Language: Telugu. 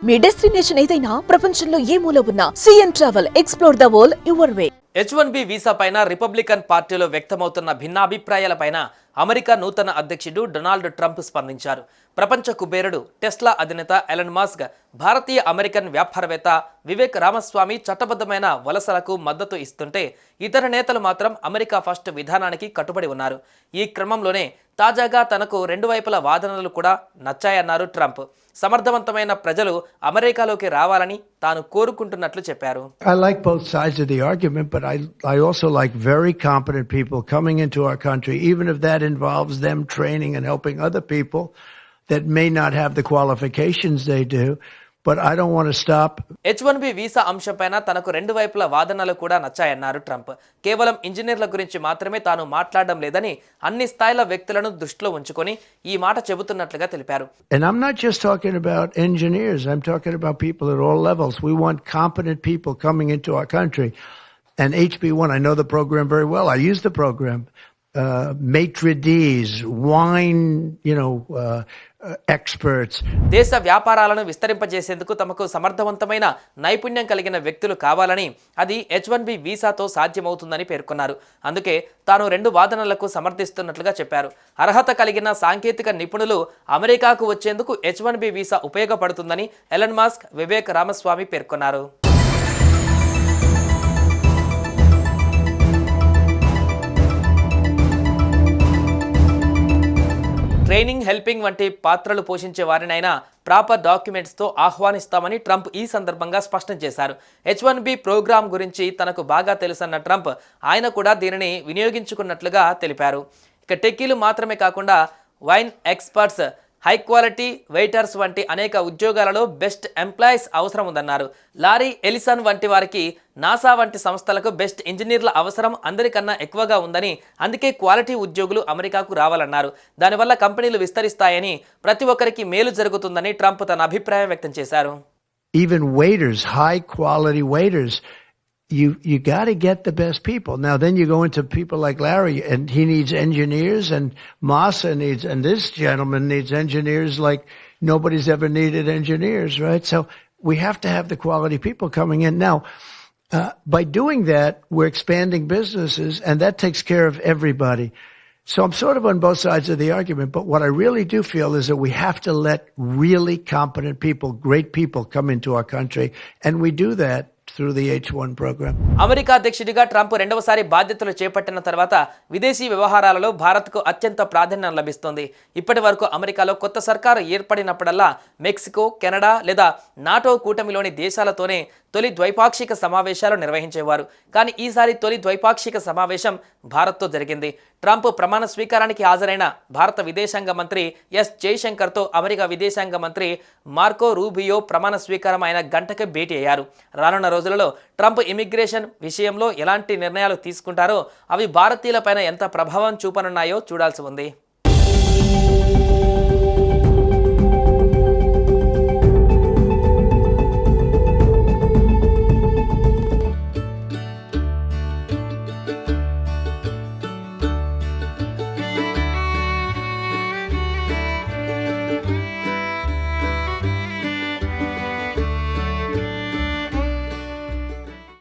మీ డెస్టినేషన్ ఏదైనా ప్రపంచంలో ఏ మూల ఉన్నా CN travel explore the world your way. H1B visa పైన రిపబ్లికన్ పార్టీలో వ్యక్తమవుతున్న భిన్నాభిప్రాయాలపైన అమెరికా నూతన అధ్యక్షుడు డొనాల్డ్ ట్రంప్ స్పందించారు. ప్రపంచ కుబేరుడు టెస్లా అధినేత ఎలన్ మస్క్, భారతీయ అమెరికన్ వ్యాపారవేత్త వివేక్ రామస్వామి చట్టబద్ధమైన వలసలకు మద్దతు ఇస్తుంటే ఇతర నేతలు మాత్రం అమెరికా ఫస్ట్ విధానానికి కట్టుబడి ఉన్నారు. ఈ క్రమంలోనే తాజాగా తనకు రెండు వైపుల వాదనలు కూడా నచ్చాయన్నారు ట్రంప్. సమర్థవంతమైన ప్రజలు అమెరికాలోకి రావాలని తాను కోరుకుంటున్నట్లు చెప్పారు. I like both sides of the argument, but I also like very competent people coming into our country, even if that involves them training and helping other people that may not have the qualifications they do. But I don't want to stop. H1B visa అంశంపైన తనకు రెండు వైపుల వాదనలు కూడా నచ్చాయన్నారు ట్రంప్. కేవలం ఇంజనీర్ల గురించి మాత్రమే తాను మాట్లాడడం లేదని, అన్ని స్థాయిల వ్యక్తులను దృష్టిలో ఉంచుకొని ఈ మాట చెబుతున్నట్లుగా తెలిపారు. And I'm not just talking about engineers. I'm talking about people at all levels. We want competent people coming into our country. And HB1, I know the program very well. I use the program. Maitre d's, wine, experts. దేశ వ్యాపారాలను విస్తరింపజేసేందుకు తమకు సమర్థవంతమైన నైపుణ్యం కలిగిన వ్యక్తులు కావాలని, అది H1B వీసాతో సాధ్యమవుతుందని పేర్కొన్నారు. అందుకే తాను రెండు వాదనలకు సమర్థిస్తున్నట్లుగా చెప్పారు. అర్హత కలిగిన సాంకేతిక నిపుణులు అమెరికాకు వచ్చేందుకు H1B వీసా ఉపయోగపడుతుందని ఎలన్ మస్క్, వివేక్ రామస్వామి పేర్కొన్నారు. ట్రైనింగ్, హెల్పింగ్ వంటి పాత్రలు పోషించే వారినైనా ప్రాపర్ డాక్యుమెంట్స్తో ఆహ్వానిస్తామని ట్రంప్ ఈ సందర్భంగా స్పష్టం చేశారు. H1B ప్రోగ్రాం గురించి తనకు బాగా తెలుసన్న ట్రంప్ ఆయన కూడా దీనిని వినియోగించుకున్నట్లుగా తెలిపారు. ఇక టెక్కీలు మాత్రమే కాకుండా wine experts, high quality waiters వంటి అనేక ఉద్యోగాలలో బెస్ట్ ఎంప్లాయీస్ అవసరం ఉందన్నారు. లారీ ఎలిసన్ వంటి వారికి నాసా వంటి సంస్థలకు బెస్ట్ ఇంజనీర్ల అవసరం అందరికన్నా ఎక్కువగా ఉందని, అందుకే క్వాలిటీ ఉద్యోగులు అమెరికాకు రావాలన్నారు. దానివల్ల కంపెనీలు విస్తరిస్తాయని, ప్రతి ఒక్కరికి మేలు జరుగుతుందని ట్రంప్ తన అభిప్రాయం వ్యక్తం చేశారు. Even waiters, high quality waiters, you got to get the best people. Now then you go into people like Larry, and he needs engineers, and Masa needs, and this gentleman needs engineers like nobody's ever needed engineers, right? So we have to have the quality people coming in. Now, by doing that, we're expanding businesses, and that takes care of everybody. So I'm sort of on both sides of the argument, but what I really do feel is that we have to let really competent people, great people come into our country, and we do that through the H1 program. America అధ్యక్షుడిగా ట్రంప్ రెండవసారి బాధ్యతలు చేపట్టిన తర్వాత విదేశీ వ్యవహారాలలో భారత్కు అత్యంత ప్రాధాన్యం లభిస్తుంది. ఇప్పటి వరకు అమెరికాలో కొత్త సర్కారు ఏర్పడినప్పుడల్లా మెక్సికో, కెనడా లేదా నాటో కూటమిలోని దేశాలతోనే తొలి ద్వైపాక్షిక సమావేశాలు నిర్వహించేవారు. కానీ ఈసారి తొలి ద్వైపాక్షిక సమావేశం భారత్తో జరిగింది. ట్రంప్ ప్రమాణ స్వీకారానికి హాజరైన భారత విదేశాంగ మంత్రి ఎస్ జయశంకర్తో అమెరికా విదేశాంగ మంత్రి మార్కో రూబియో ప్రమాణ స్వీకారం ఆయన గంటకే భేటీ అయ్యారు. రానున్న రోజులలో ట్రంప్ ఇమిగ్రేషన్ విషయంలో ఎలాంటి నిర్ణయాలు తీసుకుంటారో అవి భారతీయులపైన ఎంత ప్రభావం చూపనున్నాయో చూడాల్సి ఉంది.